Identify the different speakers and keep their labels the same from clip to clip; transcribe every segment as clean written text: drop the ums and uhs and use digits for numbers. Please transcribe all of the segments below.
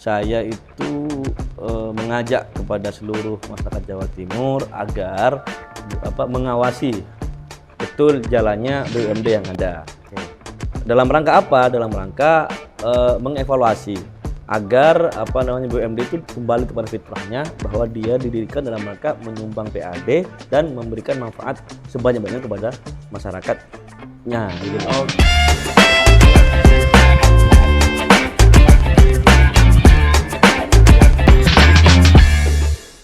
Speaker 1: saya itu mengajak kepada seluruh masyarakat Jawa Timur agar mengawasi betul jalannya BUMD yang ada. Dalam rangka apa? Dalam rangka mengevaluasi agar BUMD itu kembali kepada fitrahnya, bahwa dia didirikan dalam rangka menyumbang PAD dan memberikan manfaat sebanyak-banyaknya kepada masyarakatnya. Gitu.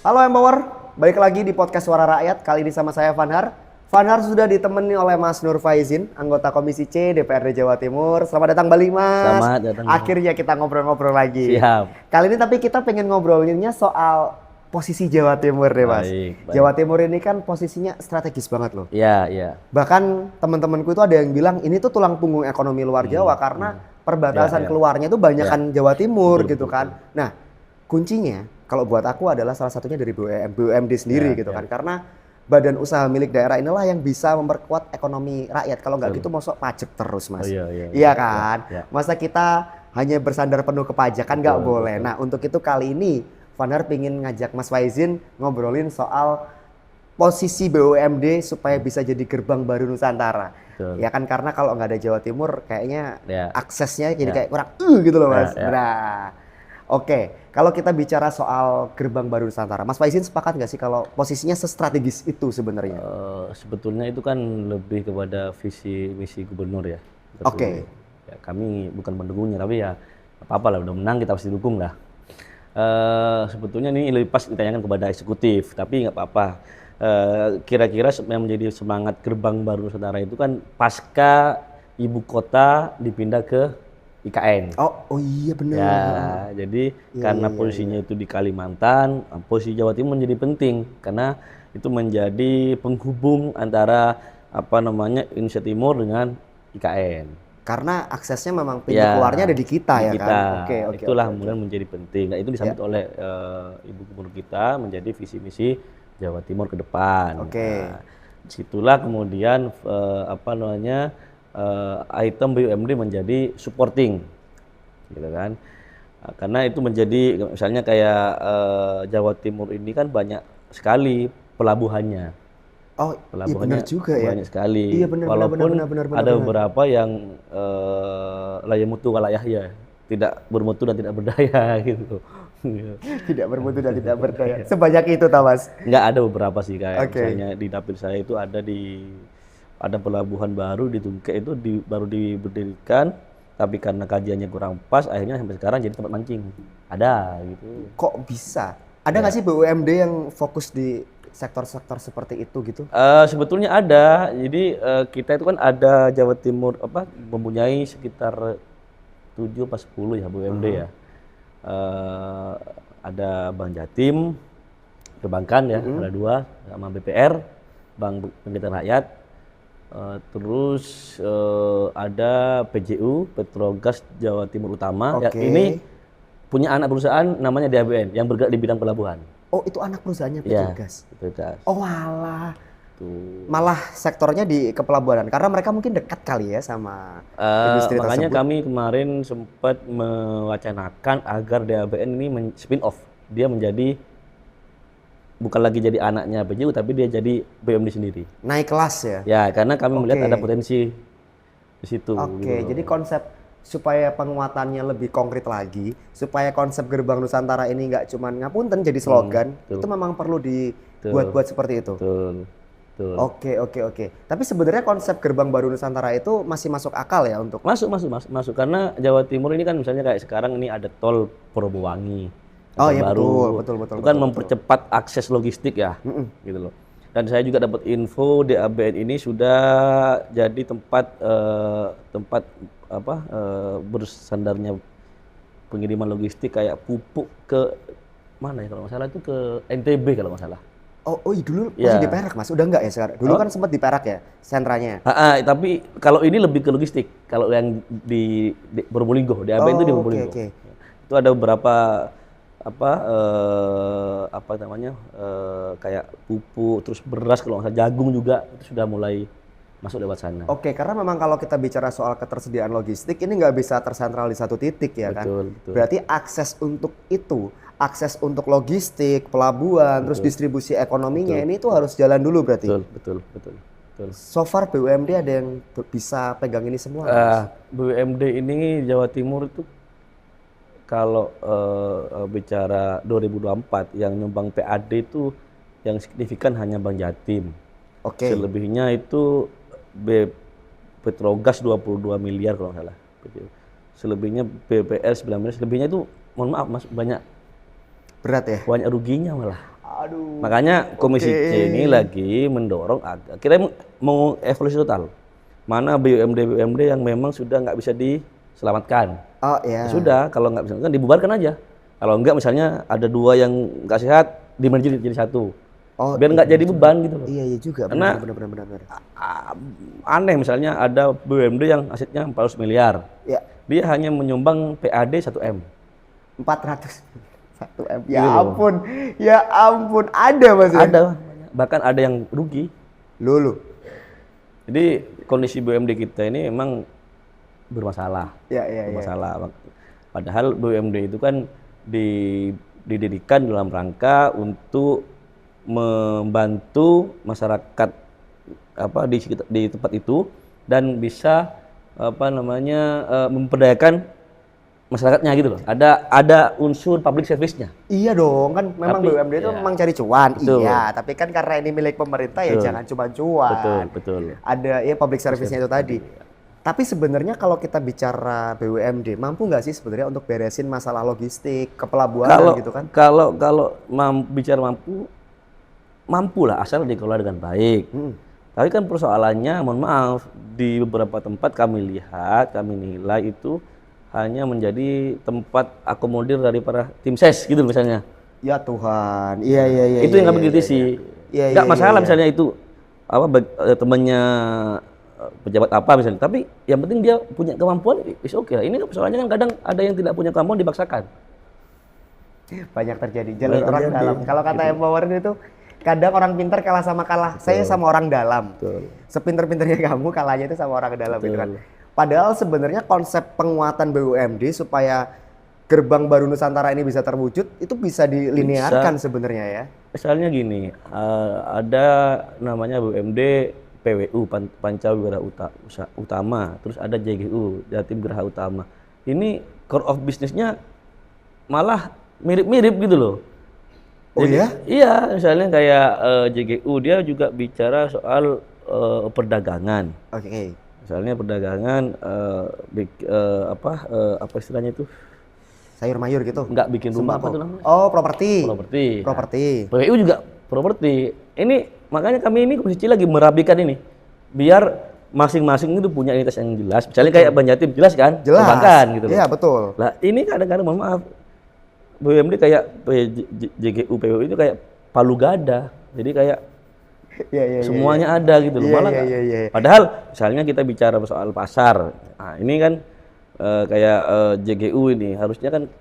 Speaker 2: Halo Empower, balik lagi di podcast Suara Rakyat. Kali ini sama saya Fanhar. Fanhar sudah ditemani oleh Mas Nur Faizin, anggota Komisi C DPRD Jawa Timur. Selamat datang Bali Mas.
Speaker 1: Selamat datang.
Speaker 2: Akhirnya kita ngobrol-ngobrol lagi.
Speaker 1: Siap.
Speaker 2: Kali ini tapi kita pengen ngobrolinnya soal posisi Jawa Timur deh Mas.
Speaker 1: Baik.
Speaker 2: Jawa Timur ini kan posisinya strategis banget loh.
Speaker 1: Iya, iya.
Speaker 2: Bahkan teman-temanku itu ada yang bilang ini tuh tulang punggung ekonomi luar Jawa karena perbatasan keluarnya itu banyakan Jawa Timur gitu kan. Nah, kuncinya kalau buat aku adalah salah satunya dari BUMD sendiri gitu kan. Karena badan usaha milik daerah inilah yang bisa memperkuat ekonomi rakyat. Kalau nggak gitu mosok pajak terus Mas. Iya kan? Masa kita hanya bersandar penuh ke pajak kan nggak boleh. Nah untuk itu kali ini Fanhar pingin ngajak Mas Faizin ngobrolin soal posisi BUMD supaya bisa jadi gerbang baru Nusantara. Ya kan karena kalau nggak ada Jawa Timur kayaknya aksesnya jadi kayak kurang gitu loh Mas. Nah. Oke, kalau kita bicara soal gerbang baru Nusantara, Mas Faizin sepakat nggak sih kalau posisinya sestrategis itu sebenarnya?
Speaker 1: Sebetulnya itu kan lebih kepada visi misi gubernur ya.
Speaker 2: Oke.
Speaker 1: Ya, kami bukan mendukungnya, tapi ya apa-apa lah, udah menang kita pasti dukung lah. Sebetulnya ini lebih pas ditanyakan kepada eksekutif, tapi nggak apa-apa. Kira-kira yang menjadi semangat gerbang baru Nusantara itu kan pasca ibu kota dipindah ke IKN.
Speaker 2: Oh iya benar.
Speaker 1: Ya, jadi karena posisinya itu di Kalimantan, posisi Jawa Timur menjadi penting karena itu menjadi penghubung antara Indonesia Timur dengan IKN.
Speaker 2: Karena aksesnya memang pintu keluarnya ada di kita ya kan. Oke.
Speaker 1: Itulah kemudian menjadi penting. Nah, itu disambut oleh Ibu Gubernur kita menjadi visi misi Jawa Timur ke depan. Nah, disitulah kemudian item BUMD menjadi supporting, gitu kan? Karena itu menjadi misalnya kayak Jawa Timur ini kan banyak sekali pelabuhannya.
Speaker 2: Pelabuhannya iya juga ya.
Speaker 1: Banyak sekali.
Speaker 2: Iya benar.
Speaker 1: Walaupun ada beberapa yang layamutu walayahya, tidak bermutu dan tidak berdaya gitu.
Speaker 2: Tidak bermutu dan tidak berdaya. Sebanyak itu Mas?
Speaker 1: Enggak, ada beberapa sih kayak misalnya di dapil saya itu ada pelabuhan baru di Tungke itu baru diberdirikan, tapi karena kajiannya kurang pas, akhirnya sampai sekarang jadi tempat mancing. Ada gitu. Kok
Speaker 2: bisa? Ada nggak sih BUMD yang fokus di sektor-sektor seperti itu gitu?
Speaker 1: Sebetulnya ada. Jadi kita itu kan ada Jawa Timur mempunyai sekitar 7 atau 10 ya BUMD ya. Ada Bank Jatim, Perbankan ya, ada 2 sama BPR, Bank Pemerintah Rakyat. Terus ada PJU, Petrogas Jawa Timur Utama. Ya, ini punya anak perusahaan namanya DABN yang bergerak di bidang pelabuhan.
Speaker 2: Oh, itu anak perusahaannya Petrogas.
Speaker 1: Ya, Petrogas.
Speaker 2: Oh, walah. Malah sektornya di kepelabuhanan karena mereka mungkin dekat kali ya sama industri
Speaker 1: makanya
Speaker 2: tersebut.
Speaker 1: kami kemarin sempat mewacanakan agar DABN ini spin off. Dia menjadi bukan lagi jadi anaknya PJU, tapi dia jadi BUMD sendiri.
Speaker 2: Naik kelas ya?
Speaker 1: Ya, karena kami melihat ada potensi di situ.
Speaker 2: Jadi konsep supaya penguatannya lebih konkret lagi, supaya konsep gerbang Nusantara ini nggak cuma ngapunten jadi slogan, itu memang perlu dibuat-buat seperti itu. Oke. Tapi sebenarnya konsep gerbang baru Nusantara itu masih masuk akal ya untuk?
Speaker 1: Masuk. Karena Jawa Timur ini kan misalnya kayak sekarang ini ada tol Purwowangi.
Speaker 2: Iya
Speaker 1: baru.
Speaker 2: betul.
Speaker 1: Itu kan mempercepat akses logistik ya, gitu loh. Dan saya juga dapat info DABN ini sudah jadi tempat bersandarnya pengiriman logistik kayak pupuk ke mana ya kalau nggak salah itu ke NTB kalau nggak salah.
Speaker 2: Dulu masih di Perak Mas, udah nggak ya sekarang? Dulu kan sempat di Perak ya sentranya.
Speaker 1: Tapi kalau ini lebih ke logistik. Kalau yang di Probolinggo, DABN itu di Probolinggo. Itu ada beberapa kayak pupuk, terus beras kalau nggak salah, jagung juga itu sudah mulai masuk lewat sana.
Speaker 2: Oke, karena memang kalau kita bicara soal ketersediaan logistik ini nggak bisa tersentral di satu titik ya kan.
Speaker 1: Betul.
Speaker 2: Berarti akses untuk itu, akses untuk logistik, pelabuhan, terus distribusi ekonominya ini tuh harus jalan dulu berarti.
Speaker 1: Betul.
Speaker 2: So far BUMD ada yang bisa pegang ini semua?
Speaker 1: BUMD ini Jawa Timur itu kalau bicara 2024 yang nyumbang PAD itu yang signifikan hanya Bank Jatim.
Speaker 2: Oke.
Speaker 1: Selebihnya itu Petrogas 22 miliar kalau nggak salah. Selebihnya BPR 19 miliar. Selebihnya itu mohon maaf Mas banyak
Speaker 2: Berat ya?
Speaker 1: banyak ruginya malah.
Speaker 2: Aduh.
Speaker 1: Makanya Komisi C ini lagi mendorong kita mau evaluasi total. Mana BUMD yang memang sudah nggak bisa diselamatkan.
Speaker 2: Oh iya.
Speaker 1: Sudah, kalau nggak bisa kan dibubarkan aja. Kalau enggak misalnya ada 2 yang nggak sehat, di-merge jadi 1.
Speaker 2: Oh,
Speaker 1: biar nggak jadi beban gitu loh.
Speaker 2: Iya juga.
Speaker 1: Karena
Speaker 2: benar.
Speaker 1: aneh misalnya ada BUMD yang asetnya 400 miliar.
Speaker 2: Ya.
Speaker 1: Dia hanya menyumbang PAD 1M.
Speaker 2: 400 1M. Ya ampun, ada Mas ya?
Speaker 1: Ada, bahkan ada yang rugi.
Speaker 2: Lulu.
Speaker 1: Jadi kondisi BUMD kita ini memang bermasalah. Bermasalah. Padahal BUMD itu kan didirikan dalam rangka untuk membantu masyarakat di tempat itu dan bisa memperdayakan masyarakatnya gitu loh. Ada unsur public service-nya.
Speaker 2: Iya dong, kan memang BUMD itu memang cari cuan.
Speaker 1: Betul.
Speaker 2: Iya, tapi kan karena ini milik pemerintah ya jangan cuma cuan.
Speaker 1: Betul.
Speaker 2: Ada ya public service-nya itu tadi. Tapi sebenarnya kalau kita bicara BUMD, mampu nggak sih sebenarnya untuk beresin masalah logistik, kepelabuhanan gitu kan?
Speaker 1: Kalau bicara mampu lah asal dikelola dengan baik. Tapi kan persoalannya, mohon maaf, di beberapa tempat kami nilai itu hanya menjadi tempat akomodir dari para tim ses gitu misalnya.
Speaker 2: Ya Tuhan, iya.
Speaker 1: Itu yang kami kritisi. Nggak masalah misalnya itu temannya pejabat apa misalnya. Tapi yang penting dia punya kemampuan, is okay. Ini persoalannya kan kadang ada yang tidak punya kemampuan dipaksakan.
Speaker 2: Banyak terjadi jalur orang dalam. Kalau kata Empowerin itu kadang orang pintar kalah sama kalah. Saya sama orang dalam. Sepinter-pinternya kamu kalahnya itu sama orang dalam gitu kan. Padahal sebenarnya konsep penguatan BUMD supaya gerbang baru Nusantara ini bisa terwujud itu bisa dilinearkan sebenarnya ya.
Speaker 1: Misalnya gini, ada namanya BUMD PWU Pancawira Utama, terus ada JGU Jatim Geraha Utama. Ini core of business-nya malah mirip-mirip gitu loh.
Speaker 2: Oh ya?
Speaker 1: Iya, misalnya kayak JGU dia juga bicara soal perdagangan.
Speaker 2: Oke.
Speaker 1: Misalnya perdagangan apa istilahnya itu?
Speaker 2: Sayur mayur gitu.
Speaker 1: Enggak bikin rumah apa tuh namanya?
Speaker 2: Oh, properti.
Speaker 1: PWU juga properti. Ini makanya kami ini Komisi C lagi merapikan ini. Biar masing-masing itu punya identitas yang jelas. Misalnya kayak Bank Jatim jelas kan?
Speaker 2: Jelas.
Speaker 1: Perbankan gitu.
Speaker 2: Iya, betul.
Speaker 1: Lah, ini kadang-kadang mohon maaf. BUMD kayak JGU PWU itu kayak palu gada. Jadi kayak semuanya ada gitu loh. Malah padahal misalnya kita bicara soal pasar. Nah, ini kan kayak JGU ini harusnya kan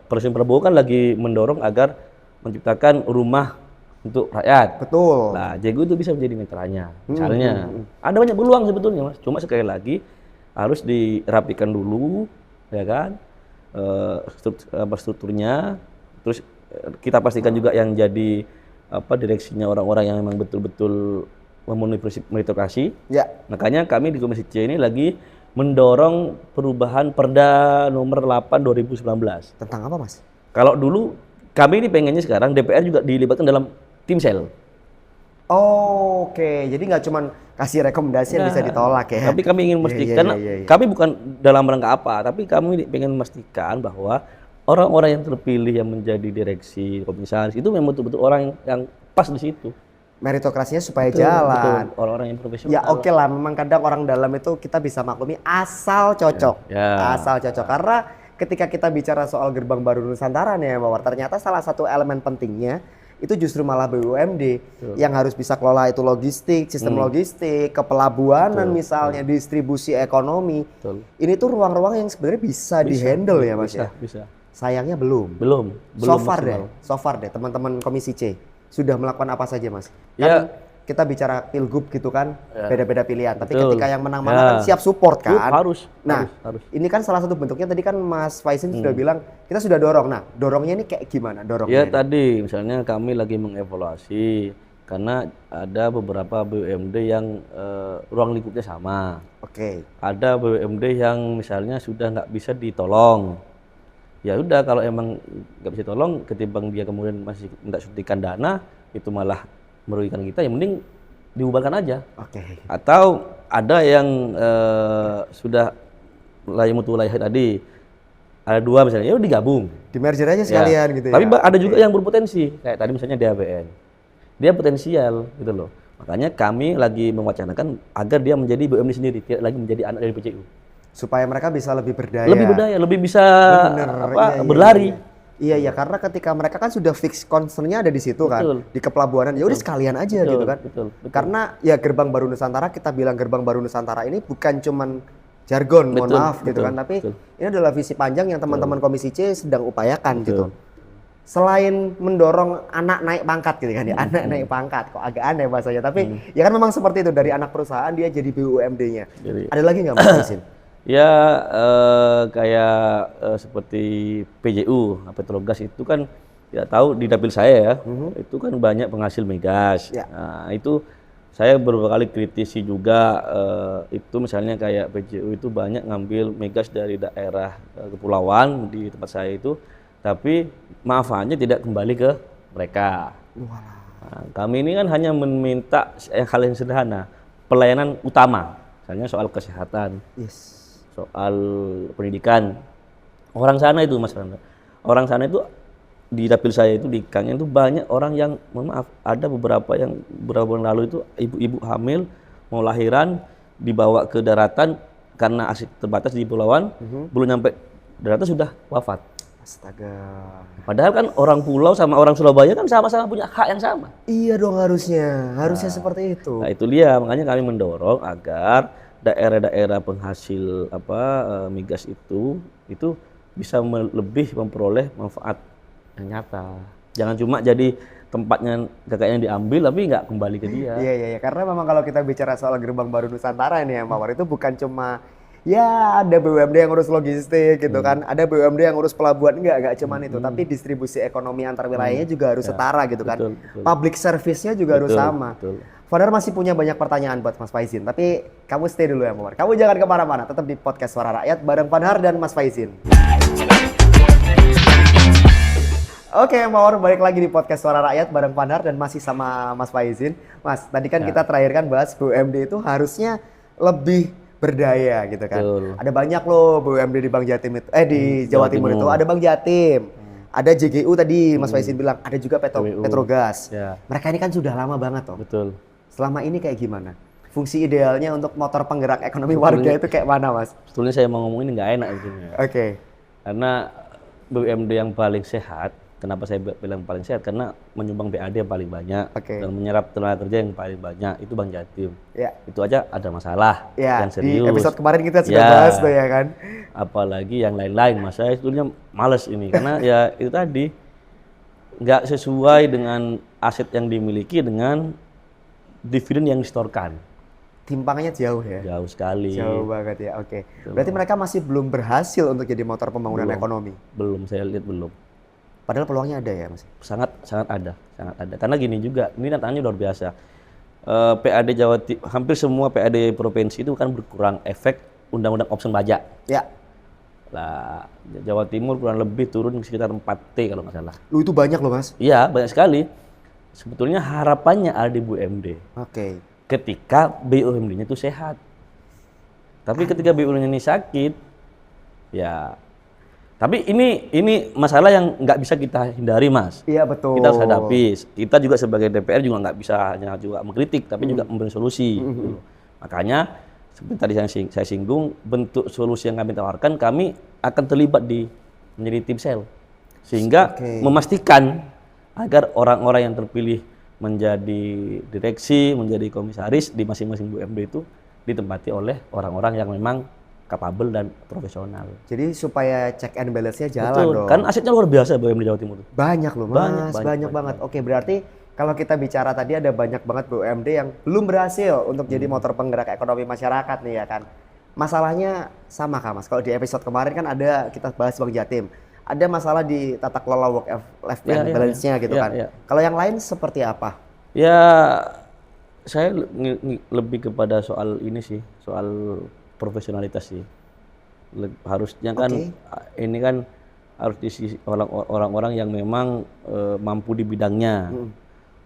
Speaker 1: Presiden Prabowo kan lagi mendorong agar menciptakan rumah untuk rakyat.
Speaker 2: Betul.
Speaker 1: Nah, JGU itu bisa menjadi mitranya. Misalnya ada banyak peluang sebetulnya Mas. Cuma sekali lagi harus dirapikan dulu ya kan. Strukturnya, terus kita pastikan juga yang jadi direksinya orang-orang yang memang betul-betul memenuhi prinsip meritokrasi.
Speaker 2: Ya.
Speaker 1: Makanya kami di Komisi C ini lagi mendorong perubahan Perda nomor 8 2019.
Speaker 2: Tentang apa Mas?
Speaker 1: Kalau dulu kami ini pengennya sekarang DPR juga dilibatkan dalam tim sel.
Speaker 2: Oh, oke. Jadi nggak cuma kasih rekomendasi yang bisa ditolak ya.
Speaker 1: Tapi kami ingin memastikan, kami bukan dalam rangka apa, tapi kami ingin memastikan bahwa orang-orang yang terpilih yang menjadi direksi komisaris itu memang betul-betul orang yang pas di situ.
Speaker 2: Meritokrasinya supaya jalan.
Speaker 1: Betul. Orang-orang yang profesional.
Speaker 2: Ya oke lah, memang kadang orang dalam itu kita bisa maklumi asal cocok. Asal cocok. Karena ketika kita bicara soal gerbang baru Nusantara nih bahwa ternyata salah satu elemen pentingnya itu justru malah BUMD yang harus bisa kelola itu logistik, sistem logistik, kepelabuhanan misalnya, distribusi ekonomi. Ini tuh ruang-ruang yang sebenarnya bisa dihandle ya Mas ya?
Speaker 1: Bisa.
Speaker 2: Sayangnya belum.
Speaker 1: Belum
Speaker 2: So far deh teman-teman Komisi C sudah melakukan apa saja Mas?
Speaker 1: Ya
Speaker 2: kita bicara pilgub gitu kan, beda-beda pilihan. Tapi
Speaker 1: Betul.
Speaker 2: ketika yang menang mana kan siap support kan.
Speaker 1: Harus.
Speaker 2: Nah,
Speaker 1: harus.
Speaker 2: ini kan salah satu bentuknya tadi kan Mas Faizin sudah bilang kita sudah dorong. Nah, dorongnya ini kayak gimana dorongnya?
Speaker 1: Ya tadi misalnya kami lagi mengevaluasi karena ada beberapa BUMD yang ruang lingkupnya sama.
Speaker 2: Oke.
Speaker 1: Ada BUMD yang misalnya sudah nggak bisa ditolong. Ya udah kalau emang nggak bisa tolong, ketimbang dia kemudian masih minta suntikan dana, itu malah merugikan kita. Ya mending dibubarkan aja.
Speaker 2: Oke.
Speaker 1: Atau ada yang sudah mulai mutu lahir tadi, ada 2 misalnya, ya udah digabung.
Speaker 2: Di merger aja sekalian gitu ya.
Speaker 1: Tapi ada juga yang berpotensi, kayak tadi misalnya DABN. Dia potensial gitu loh. Makanya kami lagi mewacanakan agar dia menjadi BUMD sendiri, tidak lagi menjadi anak dari PCU.
Speaker 2: Supaya mereka bisa lebih berdaya.
Speaker 1: Lebih bisa berlari.
Speaker 2: Iya, karena ketika mereka kan sudah fix concernnya ada di situ kan, di kepelabuhanan. Ya udah sekalian aja gitu kan.
Speaker 1: Betul.
Speaker 2: Karena ya Gerbang Baru Nusantara, kita bilang Gerbang Baru Nusantara ini bukan cuman jargon, mohon maaf gitu kan, tapi ini adalah visi panjang yang teman-teman Komisi C sedang upayakan gitu. Selain mendorong anak naik pangkat gitu kan ya, anak naik pangkat, kok agak aneh bahasanya, tapi ya kan memang seperti itu, dari anak perusahaan dia jadi BUMD-nya. Ada lagi nggak Mas Faizin?
Speaker 1: Ya kayak seperti PJU, Petrogas itu kan ya tahu di dapil saya ya, itu kan banyak penghasil migas. Nah itu saya beberapa kali kritisi juga, itu misalnya kayak PJU itu banyak ngambil migas dari daerah kepulauan di tempat saya itu, tapi maafannya tidak kembali ke mereka. Nah, kami ini kan hanya meminta hal yang sederhana, pelayanan utama, misalnya soal kesehatan. Soal pendidikan. Orang sana itu Mas Randa. Orang sana itu di dapil saya itu di Kangnya itu banyak orang yang, mohon maaf, ada beberapa yang beberapa bulan lalu itu ibu-ibu hamil mau lahiran dibawa ke daratan karena akses terbatas di pulauan, belum nyampe daratan sudah wafat.
Speaker 2: Astaga.
Speaker 1: Padahal kan orang pulau sama orang Surabaya kan sama-sama punya hak yang sama.
Speaker 2: Iya dong harusnya seperti itu.
Speaker 1: Nah itu dia, makanya kami mendorong agar daerah-daerah penghasil migas itu bisa lebih memperoleh manfaat yang nyata. Jangan cuma jadi tempatnya kakaknya diambil tapi nggak kembali ke dia.
Speaker 2: Iya, karena memang kalau kita bicara soal Gerbang Baru Nusantara ini ya Mawar, itu bukan cuma ya ada BUMD yang ngurus logistik gitu kan, ada BUMD yang ngurus pelabuhan, enggak cuman itu, tapi distribusi ekonomi antar wilayahnya juga harus setara gitu kan.
Speaker 1: Betul.
Speaker 2: Public service-nya juga harus sama.
Speaker 1: Betul.
Speaker 2: Fadhar masih punya banyak pertanyaan buat Mas Faizin, tapi kamu stay dulu ya Mawar. Kamu jangan kemana-mana, tetap di podcast Suara Rakyat bareng Fadhar dan Mas Faizin. Oke, Mawar balik lagi di podcast Suara Rakyat bareng Fadhar dan masih sama Mas Faizin. Mas, tadi kan kita terakhir kan bahas BUMD itu harusnya lebih berdaya gitu kan. Ada banyak loh BUMD di Bank Jatim itu, di Jawa Timur itu ada Bank Jatim. Ada JGU tadi Mas Faizin bilang, ada juga Petrogas. Mereka ini kan sudah lama banget toh.
Speaker 1: Betul.
Speaker 2: Selama ini kayak gimana? Fungsi idealnya untuk motor penggerak ekonomi warga itu kayak mana Mas?
Speaker 1: Sebetulnya saya mau ngomong ini nggak enak sebetulnya.
Speaker 2: Oke.
Speaker 1: Karena BUMD yang paling sehat, kenapa saya bilang paling sehat? Karena menyumbang BAD yang paling banyak dan menyerap tenaga kerja yang paling banyak itu Bank Jatim. Itu aja ada masalah yang serius.
Speaker 2: Di episode kemarin kita sudah bahas tuh ya kan.
Speaker 1: Apalagi yang lain-lain, Mas. Saya sebetulnya males ini karena ya itu tadi nggak sesuai dengan aset yang dimiliki dengan dividen yang disetorkan.
Speaker 2: Timpangannya jauh ya?
Speaker 1: Jauh sekali.
Speaker 2: Jauh banget ya, oke. Berarti mereka masih belum berhasil untuk jadi motor pembangunan ekonomi?
Speaker 1: Belum, saya lihat belum.
Speaker 2: Padahal peluangnya ada ya Mas?
Speaker 1: Sangat ada. Karena gini juga, ini tantangannya luar biasa. PAD Jawa Timur, hampir semua PAD provinsi itu kan berkurang efek undang-undang option pajak.
Speaker 2: Ya.
Speaker 1: Lah, Jawa Timur kurang lebih turun sekitar 4T kalau nggak salah.
Speaker 2: Itu banyak loh Mas?
Speaker 1: Iya, banyak sekali. Sebetulnya harapannya ada di BUMD.
Speaker 2: Oke.
Speaker 1: Ketika BUMD-nya itu sehat. Tapi ketika BUMD-nya ini sakit, ya. Tapi ini masalah yang nggak bisa kita hindari, Mas.
Speaker 2: Iya betul.
Speaker 1: Kita harus hadapi. Kita juga sebagai DPR juga nggak bisa hanya juga mengkritik, tapi juga memberi solusi. Makanya seperti tadi saya singgung, bentuk solusi yang kami tawarkan, kami akan terlibat menjadi tim sel, sehingga memastikan agar orang-orang yang terpilih menjadi direksi, menjadi komisaris di masing-masing BUMD itu ditempati oleh orang-orang yang memang kapabel dan profesional.
Speaker 2: Jadi supaya check and balance-nya jalan.
Speaker 1: Betul.
Speaker 2: Dong.
Speaker 1: Kan asetnya luar biasa BUMD Jawa Timur.
Speaker 2: Banyak loh Mas, banyak banget. Oke, berarti kalau kita bicara tadi ada banyak banget BUMD yang belum berhasil untuk jadi motor penggerak ekonomi masyarakat nih ya kan. Masalahnya sama Kak Mas. Kalau di episode kemarin kan ada kita bahas Bank Jatim. Ada masalah di tata kelola work life balance-nya gitu kan. Kalau yang lain seperti apa?
Speaker 1: Ya saya lebih kepada soal ini sih, soal profesionalitas sih. Harusnya kan ini kan harus diisi orang-orang yang memang mampu di bidangnya.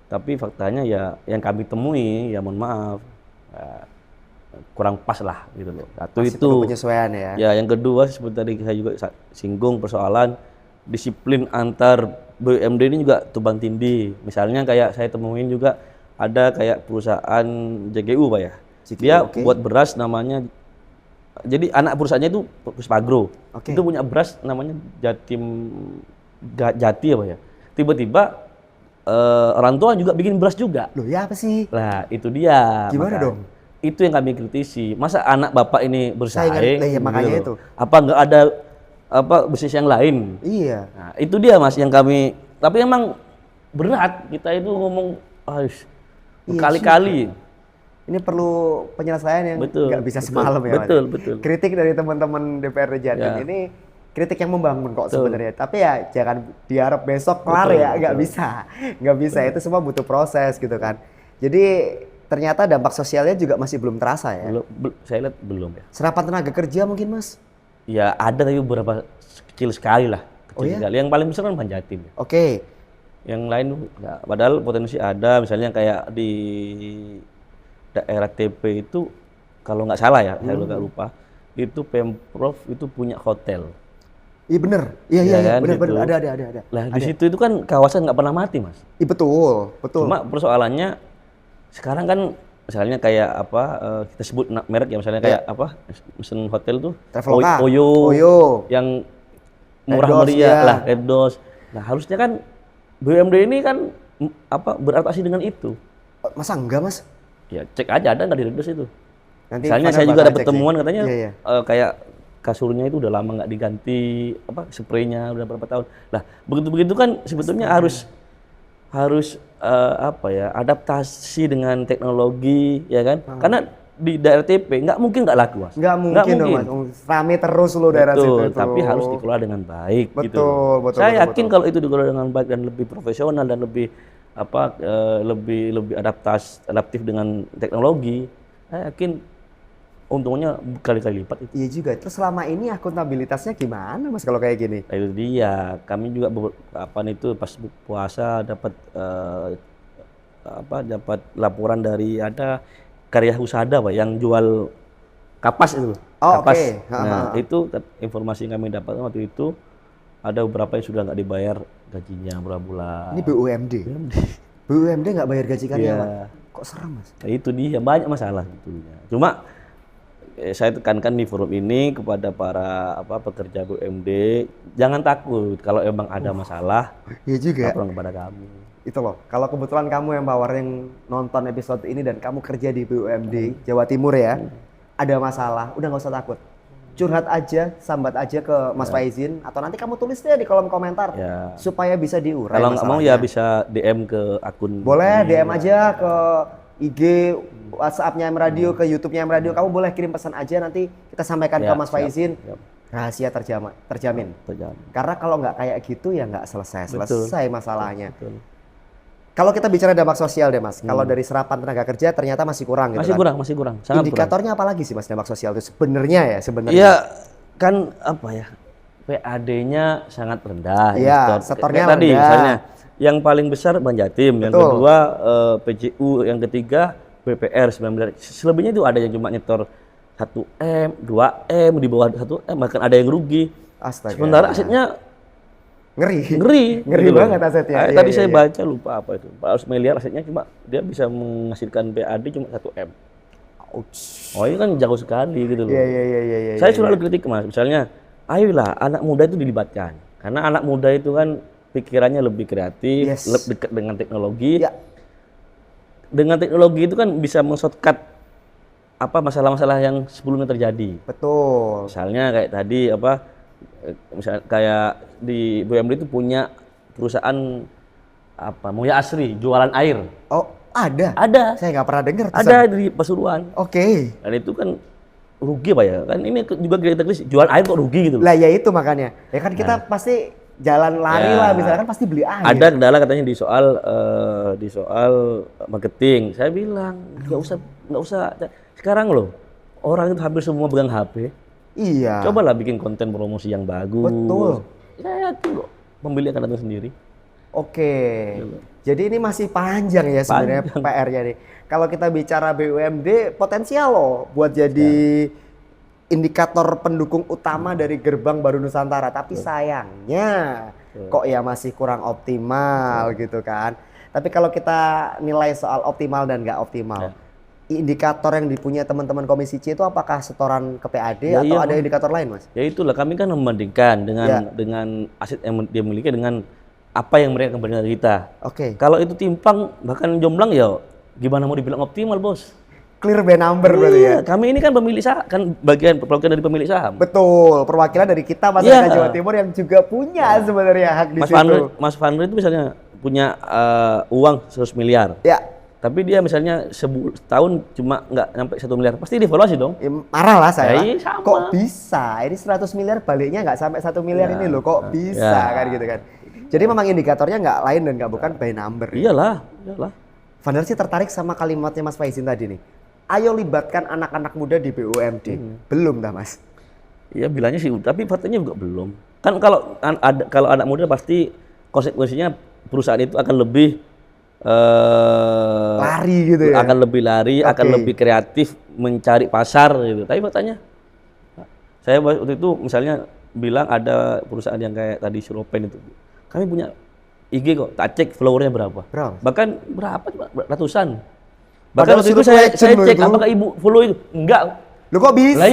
Speaker 1: Tapi faktanya ya yang kami temui ya mohon maaf kurang pas lah gitu loh. Satu
Speaker 2: masih
Speaker 1: itu
Speaker 2: perlu penyesuaian ya.
Speaker 1: Ya yang kedua seperti tadi saya juga singgung persoalan disiplin antar BUMD ini juga tumpang tindih. Misalnya kayak saya temuin juga ada kayak perusahaan JGU Pak ya. Dia buat beras namanya, jadi anak perusahaannya itu Puspagro. Itu punya beras namanya Jatim Jati apa ya. Tiba-tiba orang tua juga bikin beras juga.
Speaker 2: Loh ya apa sih?
Speaker 1: Lah itu dia.
Speaker 2: Gimana dong?
Speaker 1: Itu yang kami kritisi. Masa anak bapak ini bersaing?
Speaker 2: Ya, makanya itu.
Speaker 1: Apa nggak ada bisnis yang lain?
Speaker 2: Iya.
Speaker 1: Nah, itu dia Mas yang kami. Tapi emang berat kita itu ngomong berkali-kali.
Speaker 2: Ini perlu penyelesaian yang nggak bisa semalam ya.
Speaker 1: Betul.
Speaker 2: Kritik dari teman-teman DPRD Jatim ini kritik yang membangun kok sebenarnya. Tapi ya jangan diharap besok kelar ya, nggak bisa. Itu semua butuh proses gitu kan. Jadi ternyata dampak sosialnya juga masih belum terasa ya.
Speaker 1: Saya lihat belum ya.
Speaker 2: Serapan tenaga kerja mungkin Mas?
Speaker 1: Ya ada tapi beberapa kecil sekali lah. Sekali. Yang paling besar kan Bank Jatim. Yang lain ya, padahal potensi ada, misalnya kayak di daerah TP itu kalau nggak salah ya, saya nggak lupa, itu Pemprov itu punya hotel.
Speaker 2: Iya bener, iya bener, ada.
Speaker 1: Lah di situ itu kan kawasan nggak pernah mati Mas.
Speaker 2: Iya betul.
Speaker 1: Cuma persoalannya sekarang kan misalnya kayak apa kita sebut merek ya, misalnya kayak apa mesin hotel tuh Oyo yang murah meriah lah, Reddos. Nah harusnya kan BUMD ini kan beradaptasi dengan itu.
Speaker 2: Masa enggak Mas?
Speaker 1: Ya cek aja ada nggak di Reddos itu.
Speaker 2: Nanti
Speaker 1: misalnya saya juga ada pertemuan katanya kayak kasurnya itu udah lama nggak diganti, spraynya udah berapa tahun. Lah begitu kan sebetulnya harus adaptasi dengan teknologi ya kan? Karena di daerah TP nggak mungkin nggak laku Mas.
Speaker 2: Nggak mungkin dong Mas, rame terus loh daerah situ.
Speaker 1: Tapi harus dikelola dengan baik.
Speaker 2: Betul.
Speaker 1: Saya yakin kalau itu dikelola dengan baik dan lebih profesional dan lebih lebih adaptif dengan teknologi, saya yakin untungnya berkali-kali lipat itu.
Speaker 2: Iya juga. Terus selama ini akuntabilitasnya gimana Mas kalau kayak gini?
Speaker 1: Nah, itu dia. Kami juga itu pas puasa dapat dapat laporan dari ada karya husada Pak yang jual kapas itu. Kapas. Nah, itu informasi yang kami dapat waktu itu ada beberapa yang sudah nggak dibayar gajinya berapa bulan.
Speaker 2: Ini BUMD. BUMD nggak bayar gaji karyawan. Kok serem Mas?
Speaker 1: Nah, itu dia banyak masalah sebetulnya. Cuma saya tekankan di forum ini kepada para pekerja BUMD, jangan takut kalau emang ada masalah.
Speaker 2: Iya juga.
Speaker 1: Laporan kepada kami.
Speaker 2: Itu loh, kalau kebetulan kamu yang nonton episode ini dan kamu kerja di BUMD Jawa Timur ya, ada masalah, udah nggak usah takut. Curhat aja, sambat aja ke Mas Faizin, atau nanti kamu tulis deh di kolom komentar supaya bisa diurai.
Speaker 1: Kalau nggak mau ya bisa DM ke akun.
Speaker 2: Boleh DM aja ke IG, WhatsApp-nya M Radio, ke YouTube-nya M Radio. Kamu boleh kirim pesan aja, nanti kita sampaikan ke Mas Faizin. Rahasia terjamin. Karena kalau nggak kayak gitu ya nggak selesai masalahnya. Kalau kita bicara dampak sosial deh Mas, kalau dari serapan tenaga kerja ternyata masih kurang gitu
Speaker 1: Masih kurang. Sangat
Speaker 2: indikatornya apa lagi sih Mas dampak sosial itu sebenarnya?
Speaker 1: Iya, kan PAD-nya sangat rendah.
Speaker 2: Iya, setornya rendah.
Speaker 1: Tadi misalnya yang paling besar Bank Jatim, yang kedua PJU, yang ketiga BPR 19. Selebihnya itu ada yang cuma nyetor 1M, 2M, di bawah 1M, bahkan ada yang rugi.
Speaker 2: Astaga.
Speaker 1: Sementara asetnya ngeri
Speaker 2: banget asetnya.
Speaker 1: Tadi saya baca lupa apa itu. 400 miliar asetnya, cuma dia bisa menghasilkan PAD cuma 1M. Oh ini kan jauh sekali gitu loh.
Speaker 2: Iya.
Speaker 1: Saya selalu kritik Mas, misalnya ayolah anak muda itu dilibatkan. Karena anak muda itu kan pikirannya lebih kreatif, lebih dekat dengan teknologi. Dengan teknologi itu kan bisa men-shortcut masalah-masalah yang sebelumnya terjadi.
Speaker 2: Betul.
Speaker 1: Misalnya kayak tadi misalnya kayak di BUMD itu punya perusahaan apa Mulia Asri jualan air.
Speaker 2: Oh, ada?
Speaker 1: Ada.
Speaker 2: Saya nggak pernah dengar.
Speaker 1: Ada di Pasuruan.
Speaker 2: Oke.
Speaker 1: Dan itu kan rugi Pak ya. Kan ini juga kita jual air kok rugi gitu.
Speaker 2: Lah ya itu makanya. Ya kan kita pasti jalan lari lah misalnya kan pasti beli air.
Speaker 1: Ada kendala katanya di soal marketing. Saya bilang nggak usah. Sekarang loh orang itu hampir semua pegang HP.
Speaker 2: Iya.
Speaker 1: Cobalah bikin konten promosi yang bagus.
Speaker 2: Betul.
Speaker 1: Saya yakin kok pembeli akan datang sendiri.
Speaker 2: Oke. Jadi ini masih panjang ya sebenarnya PR-nya nih. Kalau kita bicara BUMD potensial loh buat jadi indikator pendukung utama dari Gerbang Baru Nusantara. Tapi sayangnya kok ya masih kurang optimal gitu kan. Tapi kalau kita nilai soal optimal dan nggak optimal, indikator yang dipunya teman-teman Komisi C itu apakah setoran ke PAD atau ada indikator lain, Mas?
Speaker 1: Ya itulah kami kan membandingkan dengan aset yang dia miliki dengan apa yang mereka kembalikan dari kita.
Speaker 2: Oke.
Speaker 1: Kalau itu timpang bahkan jomblang ya gimana mau dibilang optimal, Bos?
Speaker 2: Clear by number berarti ya.
Speaker 1: Kami ini kan pemilik saham, kan bagian perwakilan dari pemilik saham.
Speaker 2: Betul, perwakilan dari kita masyarakat Jawa Timur yang juga punya sebenarnya hak di situ.
Speaker 1: Mas Fandri itu misalnya punya uang 100 miliar.
Speaker 2: Ya.
Speaker 1: Tapi dia misalnya setahun cuma nggak nyampe 1 miliar, pasti dievaluasi dong.
Speaker 2: Ya, marah lah saya.
Speaker 1: Sama.
Speaker 2: Kok bisa? Ini 100 miliar baliknya nggak sampai 1 miliar ini loh, kok bisa kan gitu kan. Jadi memang indikatornya nggak lain dan nggak bukan by number.
Speaker 1: Iyalah.
Speaker 2: Vandar sih tertarik sama kalimatnya Mas Faizin tadi nih. Ayo libatkan anak-anak muda di BUMD. Belum dah Mas?
Speaker 1: Iya bilangnya sih, tapi faktanya juga belum. Kan kalau anak muda pasti konsekuensinya perusahaan itu akan lebih
Speaker 2: lari gitu ya?
Speaker 1: Akan lebih lari, akan lebih kreatif mencari pasar gitu. Tapi faktanya, saya waktu itu misalnya bilang ada perusahaan yang kayak tadi Silopen itu. Kami punya IG kok, tak cek followernya berapa. Bahkan berapa? Ratusan. Bahkan waktu itu saya cek apakah ibu follow itu. Enggak.
Speaker 2: Lu kok bisa?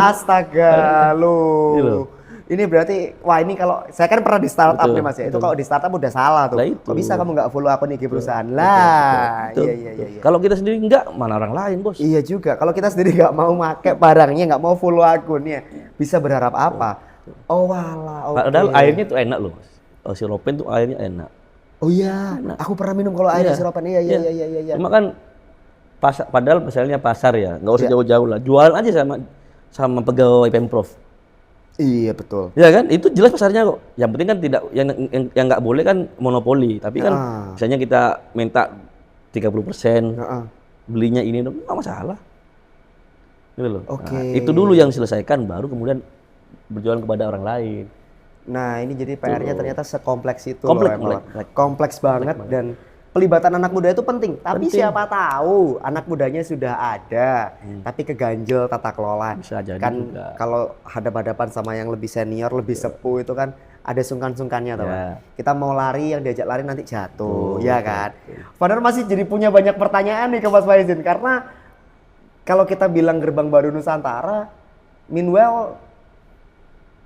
Speaker 2: Astaga, lu. Ini berarti, wah ini kalau, saya kan pernah di startup nih Mas ya. Itu kalau di startup udah salah tuh. Kok bisa kamu nggak follow akun IG perusahaan? Lah, iya.
Speaker 1: Kalau kita sendiri enggak, mana orang lain Bos.
Speaker 2: Iya juga, kalau kita sendiri nggak mau pakai barangnya, nggak mau follow akunnya, bisa berharap apa? Oh walah, oke.
Speaker 1: Padahal airnya tuh enak loh Mas. Silopen tuh airnya enak.
Speaker 2: Oh iya, aku pernah minum kalau air siropan. Iya.
Speaker 1: Cuma kan padahal misalnya pasar ya, nggak usah jauh-jauh lah. Jualan aja sama pegawai Pemprov.
Speaker 2: Iya betul.
Speaker 1: Ya kan, itu jelas pasarnya kok. Yang penting kan tidak yang nggak boleh kan monopoli. Tapi kan misalnya kita minta 30%, belinya ini dong, nggak masalah. Gitu loh.
Speaker 2: Oke.
Speaker 1: Nah, itu dulu yang diselesaikan, baru kemudian berjualan kepada orang lain.
Speaker 2: Nah ini jadi PR-nya ternyata sekompleks itu kompleks banget dan pelibatan anak muda itu penting. Tapi siapa tahu anak mudanya sudah ada, tapi keganjel tata kelola.
Speaker 1: Bisa jadi
Speaker 2: kan
Speaker 1: juga.
Speaker 2: Kalau hadap-hadapan sama yang lebih senior, lebih sepuh itu kan ada sungkan-sungkannya teman. Kita mau lari, yang diajak lari nanti jatuh, ya kan. Vandar masih jadi punya banyak pertanyaan nih ke Mas Faizin karena kalau kita bilang Gerbang Baru Nusantara, meanwhile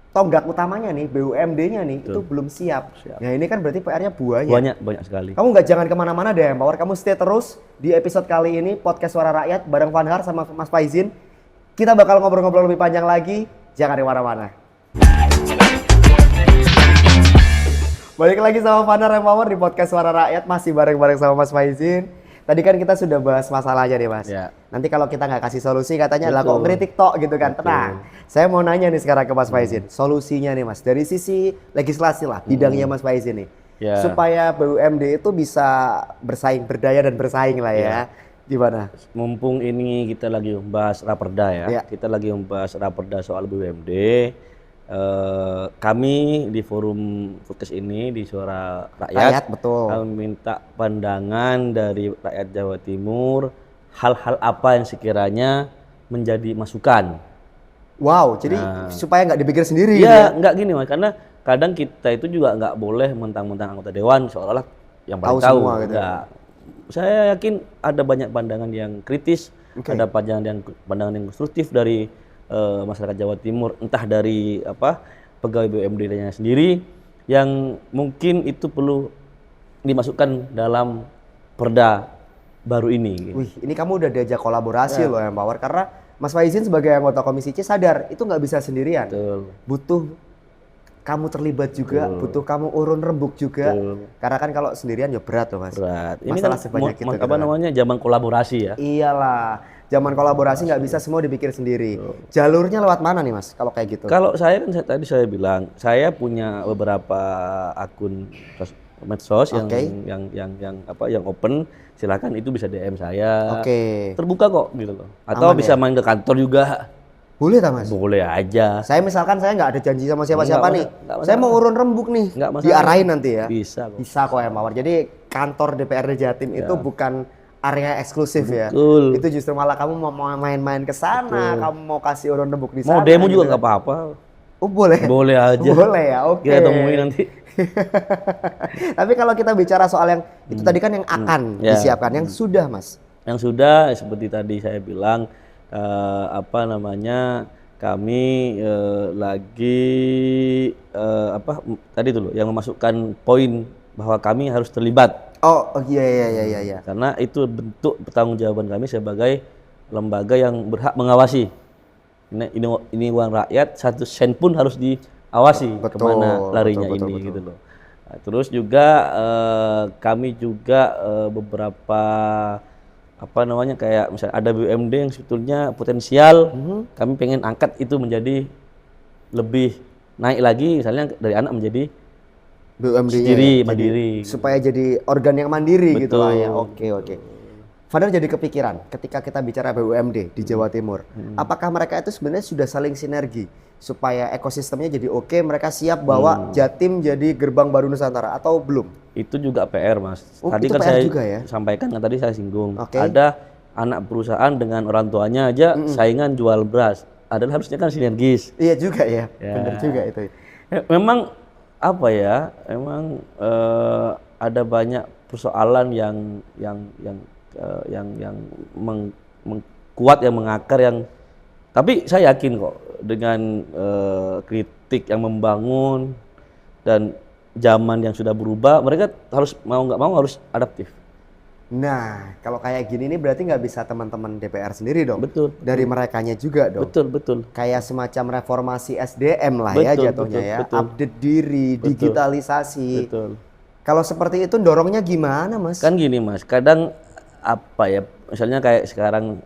Speaker 2: tonggak utamanya nih, BUMD-nya nih, itu belum siap. Ya ini kan berarti PR-nya
Speaker 1: Banyak sekali.
Speaker 2: Kamu jangan kemana-mana deh, Empower. Kamu stay terus di episode kali ini, Podcast Suara Rakyat, bareng Vandar sama Mas Faizin. Kita bakal ngobrol-ngobrol lebih panjang lagi, jangan kemana-mana. Balik lagi sama Vandar Empower di Podcast Suara Rakyat, masih bareng-bareng sama Mas Faizin. Tadi kan kita sudah bahas masalahnya nih Mas. Nanti kalau kita nggak kasih solusi katanya lah kok ngeritik tok gitu kan. Tenang. Saya mau nanya nih sekarang ke Mas Faizin. Solusinya nih Mas, dari sisi legislasi lah, bidangnya Mas Faizin nih. Supaya BUMD itu bisa berdaya dan bersaing lah ya. Gimana?
Speaker 1: Mumpung ini kita lagi membahas raperda ya. Kita lagi membahas raperda soal BUMD. Kami di forum podcast ini di Suara Rakyat, kami minta pandangan dari rakyat Jawa Timur hal-hal apa yang sekiranya menjadi masukan.
Speaker 2: Wow, jadi supaya nggak dipikir sendiri.
Speaker 1: Iya, nggak gini Mas, karena kadang kita itu juga nggak boleh mentang-mentang anggota dewan seolah-olah yang paling tahu.
Speaker 2: Semua, gitu.
Speaker 1: Saya yakin ada banyak pandangan yang kritis, ada pandangan yang konstruktif dari masyarakat Jawa Timur, entah dari pegawai BUMD-nya sendiri yang mungkin itu perlu dimasukkan dalam perda baru ini.
Speaker 2: Wih, ini kamu udah diajak kolaborasi loh Empower, karena Mas Faizin sebagai anggota Komisi C sadar itu nggak bisa sendirian. Butuh kamu terlibat juga, butuh kamu urun rembuk juga. Karena kan kalau sendirian ya berat loh Mas.
Speaker 1: Berat. Ini
Speaker 2: Masalah
Speaker 1: kan
Speaker 2: sebanyak itu.
Speaker 1: apa namanya zaman kolaborasi ya.
Speaker 2: Iyalah, zaman kolaborasi nggak bisa semua dipikir sendiri. Jalurnya lewat mana nih Mas kalau kayak gitu?
Speaker 1: Kalau saya kan tadi saya bilang, saya punya beberapa akun medsos yang open, silakan itu bisa DM saya. Terbuka kok gitu loh. Atau bisa main ke kantor juga.
Speaker 2: Boleh tak Mas?
Speaker 1: Boleh aja.
Speaker 2: Saya misalkan saya nggak ada janji sama siapa-siapa nih. Saya mau urun rembuk nih. Diarahin nanti ya.
Speaker 1: Bisa kok.
Speaker 2: Bisa kok ya Mawar. Jadi kantor DPRD Jatim itu bukan area eksklusif ya.
Speaker 1: Betul.
Speaker 2: Itu justru malah kamu mau main-main ke sana, kamu mau kasih urun rembuk di sana.
Speaker 1: Mau demo
Speaker 2: gitu
Speaker 1: juga nggak apa-apa.
Speaker 2: Oh boleh?
Speaker 1: Boleh aja.
Speaker 2: Boleh ya, oke.
Speaker 1: Kita temuin nanti.
Speaker 2: Tapi kalau kita bicara soal yang itu tadi kan yang akan disiapkan, yang sudah Mas?
Speaker 1: Yang sudah seperti tadi saya bilang, kami lagi tadi itu loh yang memasukkan poin bahwa kami harus terlibat.
Speaker 2: Oh iya.
Speaker 1: Karena itu bentuk pertanggungjawaban kami sebagai lembaga yang berhak mengawasi. Ini uang rakyat, 1 sen pun harus diawasi kemana larinya betul. Gitu loh. Nah, terus juga kami juga beberapa kayak misalnya ada BUMD yang sebetulnya potensial, kami pengen angkat itu menjadi lebih naik lagi, misalnya dari anak menjadi
Speaker 2: BUMD
Speaker 1: sendiri, mandiri.
Speaker 2: Supaya jadi organ yang mandiri.
Speaker 1: Betul.
Speaker 2: Gitu lah ya. Oke. Fadar jadi kepikiran ketika kita bicara BUMD di Jawa Timur, apakah mereka itu sebenarnya sudah saling sinergi supaya ekosistemnya jadi oke, mereka siap bawa Jatim jadi gerbang baru Nusantara atau belum?
Speaker 1: Itu juga PR Mas. Tadi
Speaker 2: itu
Speaker 1: kan
Speaker 2: PR
Speaker 1: saya
Speaker 2: juga ya?
Speaker 1: sampaikan, tadi saya singgung. Ada anak perusahaan dengan orang tuanya aja saingan jual beras. Adalah harusnya kan sinergis.
Speaker 2: Iya juga ya. Benar juga itu.
Speaker 1: Memang ada banyak persoalan yang kuat, yang mengakar, tapi saya yakin kok dengan kritik yang membangun dan zaman yang sudah berubah, mereka harus mau nggak mau harus adaptif.
Speaker 2: Nah, kalau kayak gini nih berarti nggak bisa teman-teman DPR sendiri dong.
Speaker 1: Betul.
Speaker 2: Dari merekanya juga dong.
Speaker 1: Betul.
Speaker 2: Kayak semacam reformasi SDM lah ya jatuhnya ya. Update diri, digitalisasi. Betul. Kalau seperti itu dorongnya gimana Mas?
Speaker 1: Kan gini Mas, kadang misalnya kayak sekarang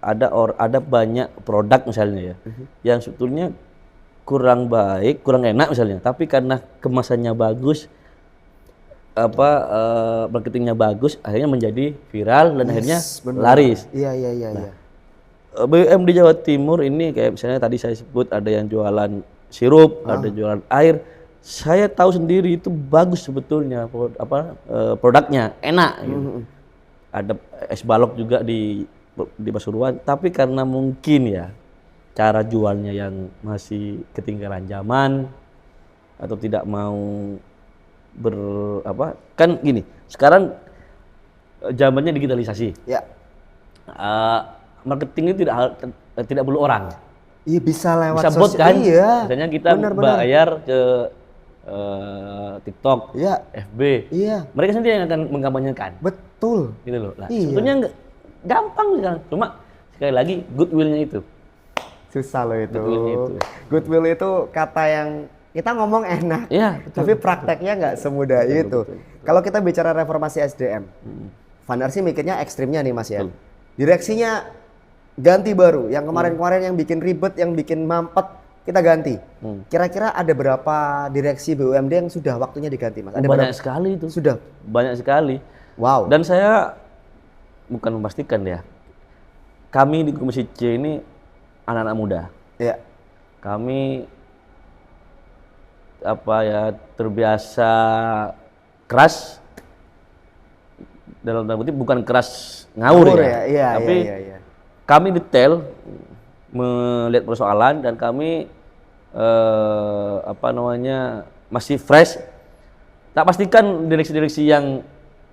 Speaker 1: ada banyak produk misalnya ya, yang sebetulnya kurang baik, kurang enak misalnya, tapi karena kemasannya bagus, marketingnya bagus, akhirnya menjadi viral dan akhirnya laris.
Speaker 2: Iya.
Speaker 1: BUMD Jawa Timur ini kayak misalnya tadi saya sebut ada yang jualan sirup, ada jualan air. Saya tahu sendiri itu bagus sebetulnya, produknya enak. Gitu. Ada es balok juga di Pasuruan, tapi karena mungkin ya cara jualnya yang masih ketinggalan zaman atau tidak mau kan gini, sekarang zamannya digitalisasi. Ya. Marketing itu tidak perlu orang.
Speaker 2: Iya, bisa lewat
Speaker 1: bot kan?
Speaker 2: Iya.
Speaker 1: Misalnya kita bayar ke TikTok, FB, mereka sendiri yang akan mengkampanyekan.
Speaker 2: Betul.
Speaker 1: Gitu loh. Nah, sebetulnya gampang kan, cuma sekali lagi goodwill-nya itu.
Speaker 2: Susah loh itu. Goodwill itu kata yang kita ngomong enak, tapi prakteknya nggak semudah itu. Kalau kita bicara reformasi SDM, Vandar sih mikirnya ekstrimnya nih Mas ya. Direksinya ganti baru, yang kemarin-kemarin yang bikin ribet, yang bikin mampet, kita ganti. Kira-kira ada berapa direksi BUMD yang sudah waktunya diganti Mas? Ada
Speaker 1: banyak sekali itu.
Speaker 2: Sudah?
Speaker 1: Banyak sekali.
Speaker 2: Wow.
Speaker 1: Dan saya bukan memastikan ya, kami di Komisi C ini anak-anak muda.
Speaker 2: Iya.
Speaker 1: Kami terbiasa keras, dalam tanda kutip bukan keras ngawur ya.
Speaker 2: Iya,
Speaker 1: tapi kami detail melihat persoalan dan kami masih fresh. Tak pastikan direksi-direksi yang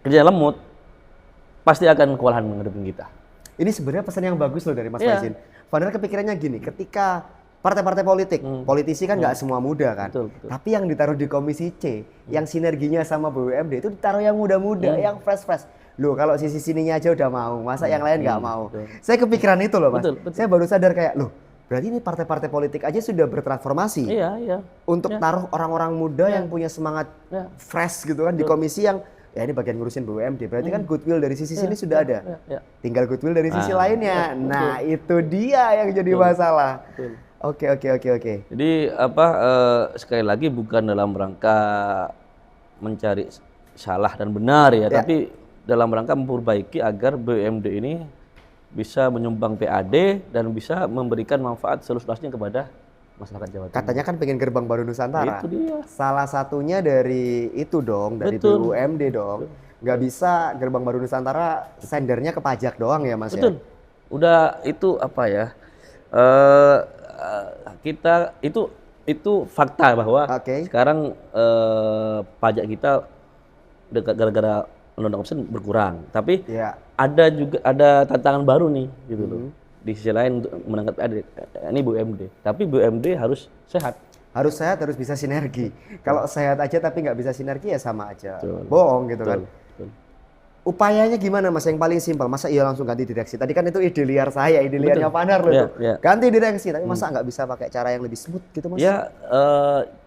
Speaker 1: kerja lemut pasti akan kewalahan menghadapi kita.
Speaker 2: Ini sebenarnya pesan yang bagus loh dari Mas Faizin. Vandar kepikirannya gini, ketika partai-partai politik, politisi kan nggak semua muda kan. Betul. Tapi yang ditaruh di Komisi C, yang sinerginya sama BUMD itu ditaruh yang muda-muda, yang fresh-fresh. Loh, kalau sisi sininya aja udah mau, masa yang lain nggak mau? Betul. Saya kepikiran itu loh Mas. Betul. Saya baru sadar kayak, loh, Berarti ini partai-partai politik aja sudah bertransformasi
Speaker 1: Iya, iya.
Speaker 2: untuk
Speaker 1: Ya.
Speaker 2: taruh orang-orang muda
Speaker 1: Ya.
Speaker 2: yang punya semangat
Speaker 1: Ya.
Speaker 2: fresh gitu kan di komisi yang ya ini bagian ngurusin BUMD. Berarti kan goodwill dari sisi sini sudah ada.
Speaker 1: Ya.
Speaker 2: Tinggal goodwill dari sisi
Speaker 1: Ah,
Speaker 2: lainnya. Nah, itu dia yang jadi masalah.
Speaker 1: Betul.
Speaker 2: Oke.
Speaker 1: Jadi sekali lagi bukan dalam rangka mencari salah dan benar ya, tapi dalam rangka memperbaiki agar BUMD ini bisa menyumbang PAD dan bisa memberikan manfaat seluas-luasnya kepada masyarakat Jawa Timur.
Speaker 2: Katanya kan pengen gerbang baru Nusantara.
Speaker 1: Itu dia.
Speaker 2: Salah satunya dari itu dong, dari
Speaker 1: Betul.
Speaker 2: BUMD dong. Nggak bisa gerbang baru Nusantara sendernya ke pajak doang ya Mas
Speaker 1: Betul.
Speaker 2: ya?
Speaker 1: Udah itu apa ya? Kita itu fakta bahwa
Speaker 2: Oke.
Speaker 1: sekarang pajak kita gara-gara undang-undang omsen berkurang. Tapi
Speaker 2: Ya.
Speaker 1: ada tantangan baru nih gitu loh. Di sisi lain untuk menangkap PAD, ini BUMD. Tapi BUMD harus sehat.
Speaker 2: Harus sehat, harus bisa sinergi. Kalau sehat aja tapi nggak bisa sinergi ya sama aja.
Speaker 1: Betul.
Speaker 2: Bohong gitu kan.
Speaker 1: Betul.
Speaker 2: Upayanya gimana Mas? Yang paling simpel, masa iya langsung ganti direksi? Tadi kan itu ide liar saya, ide liarnya Vanar loh
Speaker 1: Iya,
Speaker 2: tuh.
Speaker 1: iya.
Speaker 2: Ganti direksi, tapi masa nggak bisa pakai cara yang lebih smooth gitu Mas?
Speaker 1: Ya,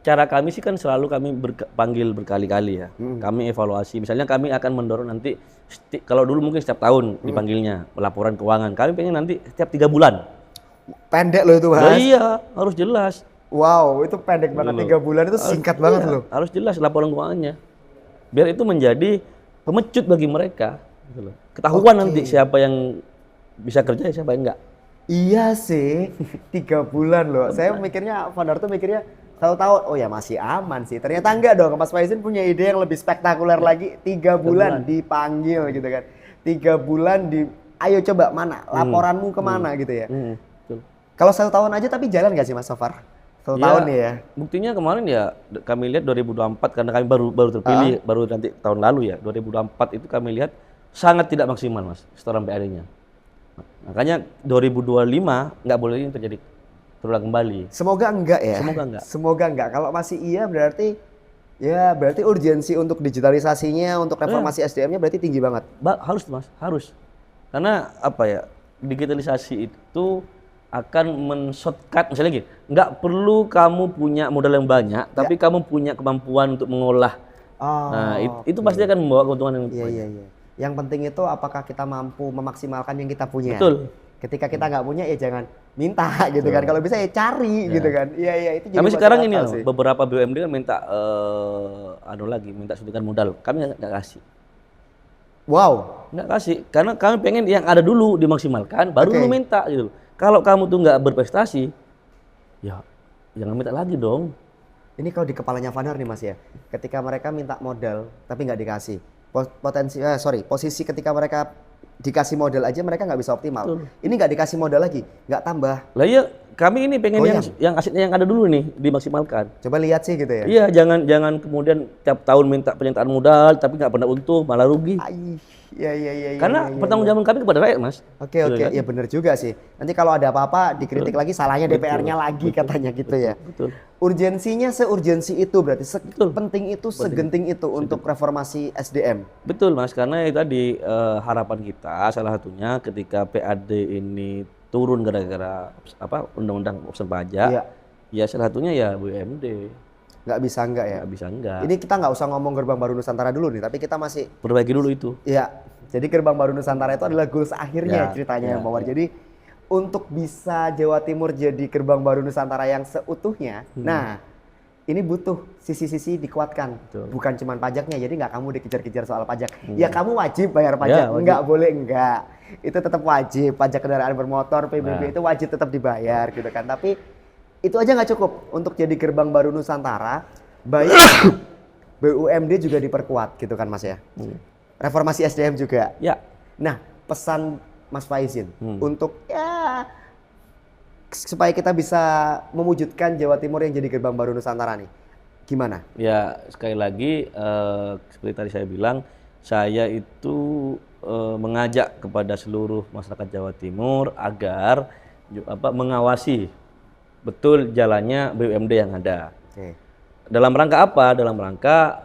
Speaker 1: cara kami sih kan selalu kami panggil berkali-kali ya. Kami evaluasi. Misalnya kami akan mendorong nanti, kalau dulu mungkin setiap tahun dipanggilnya, laporan keuangan. Kami pengen nanti setiap 3 bulan.
Speaker 2: Pendek loh itu Mas.
Speaker 1: Nah, iya, harus jelas.
Speaker 2: Wow, itu pendek banget. 3 bulan itu singkat banget
Speaker 1: Iya,
Speaker 2: loh.
Speaker 1: harus jelas laporan keuangannya. Biar itu menjadi pemecut bagi mereka. Gitu loh. Ketahuan nanti siapa yang bisa kerja, siapa yang enggak.
Speaker 2: Iya sih, 3 bulan loh. Saya mikirnya, Vanar tuh mikirnya tahu-tahu, oh ya masih aman sih. Ternyata enggak dong, Mas Faizin punya ide yang lebih spektakuler lagi. 3 bulan dipanggil gitu kan. 3 bulan ayo coba mana, laporanmu kemana gitu ya.
Speaker 1: Betul.
Speaker 2: Kalau 1 tahun aja tapi jalan nggak sih Mas Sofar? 1
Speaker 1: Ya,
Speaker 2: tahun nih ya.
Speaker 1: Buktinya kemarin ya kami lihat 2024 karena kami baru terpilih baru nanti tahun lalu ya 2024 itu kami lihat sangat tidak maksimal Mas setoran PAD-nya. Makanya 2025 nggak boleh ini terjadi terulang kembali.
Speaker 2: Semoga enggak ya.
Speaker 1: Semoga enggak.
Speaker 2: Semoga enggak. Kalau masih iya berarti urgensi untuk digitalisasinya, untuk reformasi SDM-nya berarti tinggi banget.
Speaker 1: Harus Mas, harus. Karena apa ya? Digitalisasi itu akan men-shortcut misalnya gini, nggak perlu kamu punya modal yang banyak, tapi kamu punya kemampuan untuk mengolah.
Speaker 2: Oh,
Speaker 1: Nah, itu pasti akan membawa keuntungan yang banyak.
Speaker 2: iya. Yang penting itu apakah kita mampu memaksimalkan yang kita punya.
Speaker 1: Betul.
Speaker 2: Ketika kita nggak punya ya jangan minta gitu kan. Kalau bisa ya cari gitu kan. Iya itu jadi
Speaker 1: Kami
Speaker 2: masuk
Speaker 1: sekarang
Speaker 2: akal
Speaker 1: ini
Speaker 2: sih.
Speaker 1: beberapa BUMD kan minta minta suntikan modal. Kami nggak kasih.
Speaker 2: Wow.
Speaker 1: Nggak kasih karena kami pengen yang ada dulu dimaksimalkan baru
Speaker 2: Oke.
Speaker 1: lu minta gitu. Kalau kamu tuh nggak berprestasi ya jangan minta lagi dong.
Speaker 2: Ini kalau di kepalanya Vanar nih Mas ya. Ketika mereka minta modal tapi nggak dikasih. Posisi ketika mereka dikasih modal aja mereka nggak bisa optimal.
Speaker 1: Betul.
Speaker 2: Ini nggak dikasih modal lagi, nggak tambah.
Speaker 1: Lah iya kami ini pengen
Speaker 2: Goyang.
Speaker 1: yang asetnya yang ada dulu nih dimaksimalkan.
Speaker 2: Coba lihat sih gitu ya.
Speaker 1: Iya jangan kemudian tiap tahun minta penyertaan modal tapi nggak pernah untung malah rugi.
Speaker 2: Iya.
Speaker 1: Karena pertanggungjawaban kami kepada rakyat Mas.
Speaker 2: Oke, ya bener juga sih. Nanti kalau ada apa-apa dikritik lagi salahnya DPR-nya lagi katanya gitu ya.
Speaker 1: Betul.
Speaker 2: Urgensinya seurgensi itu berarti
Speaker 1: Betul.
Speaker 2: sepenting itu, segenting itu untuk reformasi SDM.
Speaker 1: Betul Mas, karena itu tadi harapan kita salah satunya ketika PAD ini turun gara-gara undang-undang opsi pajak,
Speaker 2: Iya.
Speaker 1: ya salah satunya ya BUMD.
Speaker 2: Nggak bisa enggak ya.
Speaker 1: Nggak bisa enggak.
Speaker 2: Ini kita nggak usah ngomong gerbang baru Nusantara dulu nih, tapi kita masih
Speaker 1: Perbaiki dulu itu.
Speaker 2: ya. Jadi gerbang baru Nusantara itu adalah goals akhirnya
Speaker 1: Ya,
Speaker 2: ceritanya
Speaker 1: ya,
Speaker 2: yang Mawar. Jadi untuk bisa Jawa Timur jadi gerbang baru Nusantara yang seutuhnya, nah ini butuh sisi-sisi dikuatkan,
Speaker 1: Betul.
Speaker 2: bukan cuma pajaknya. Jadi nggak kamu dikejar-kejar soal pajak. Ya kamu wajib bayar pajak,
Speaker 1: Ya, wajib.
Speaker 2: nggak boleh enggak. Itu tetap wajib. Pajak kendaraan bermotor, PBB
Speaker 1: Nah.
Speaker 2: itu wajib tetap dibayar gitu kan. Tapi itu aja nggak cukup untuk jadi gerbang baru Nusantara. Baik BUMD juga diperkuat gitu kan Mas ya. Reformasi SDM juga.
Speaker 1: Ya,
Speaker 2: Nah, pesan Mas Faizin untuk ya supaya kita bisa mewujudkan Jawa Timur yang jadi gerbang baru Nusantara nih. Gimana?
Speaker 1: ya sekali lagi seperti tadi saya bilang, saya itu mengajak kepada seluruh masyarakat Jawa Timur agar mengawasi betul jalannya BUMD yang ada.
Speaker 2: Oke.
Speaker 1: Dalam rangka apa? Dalam rangka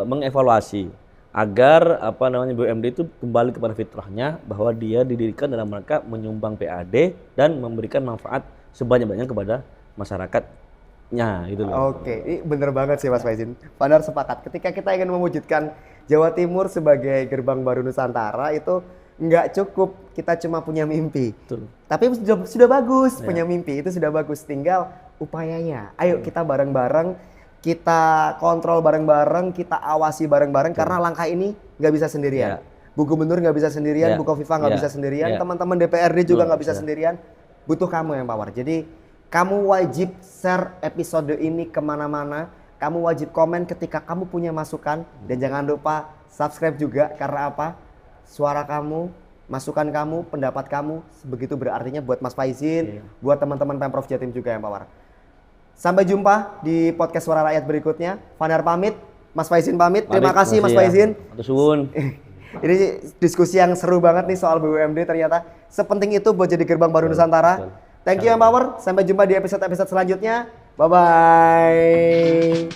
Speaker 1: mengevaluasi agar BUMD itu kembali kepada fitrahnya bahwa dia didirikan dalam rangka menyumbang PAD dan memberikan manfaat sebanyak-banyaknya kepada masyarakatnya gitu loh.
Speaker 2: Oke, ini bener banget sih Mas Faizin. Benar sepakat. Ketika kita ingin mewujudkan Jawa Timur sebagai gerbang baru Nusantara itu nggak cukup kita cuma punya mimpi.
Speaker 1: Betul.
Speaker 2: Tapi sudah bagus punya mimpi, itu sudah bagus. Tinggal upayanya. Ayo kita bareng-bareng, kita kontrol bareng-bareng, kita awasi bareng-bareng karena langkah ini nggak bisa sendirian. Bu Gubernur nggak bisa sendirian, Bu Kofifa nggak bisa sendirian, teman-teman DPRD juga nggak bisa sendirian. Butuh kamu yang power. Jadi kamu wajib share episode ini kemana-mana. Kamu wajib komen ketika kamu punya masukan. Dan jangan lupa subscribe juga. Karena apa? Suara kamu, masukan kamu, pendapat kamu begitu berartinya buat Mas Faizin, buat teman-teman Pemprov Jatim juga yang power. Sampai jumpa di podcast Suara Rakyat berikutnya. Fanar pamit, Mas Faizin pamit. Terima kasih Mas Faizin.
Speaker 1: Suwun.
Speaker 2: Ini diskusi yang seru banget nih soal BUMD, ternyata sepenting itu buat jadi gerbang baru Nusantara. Thank you Empower, sampai jumpa di episode-episode selanjutnya. Bye-bye.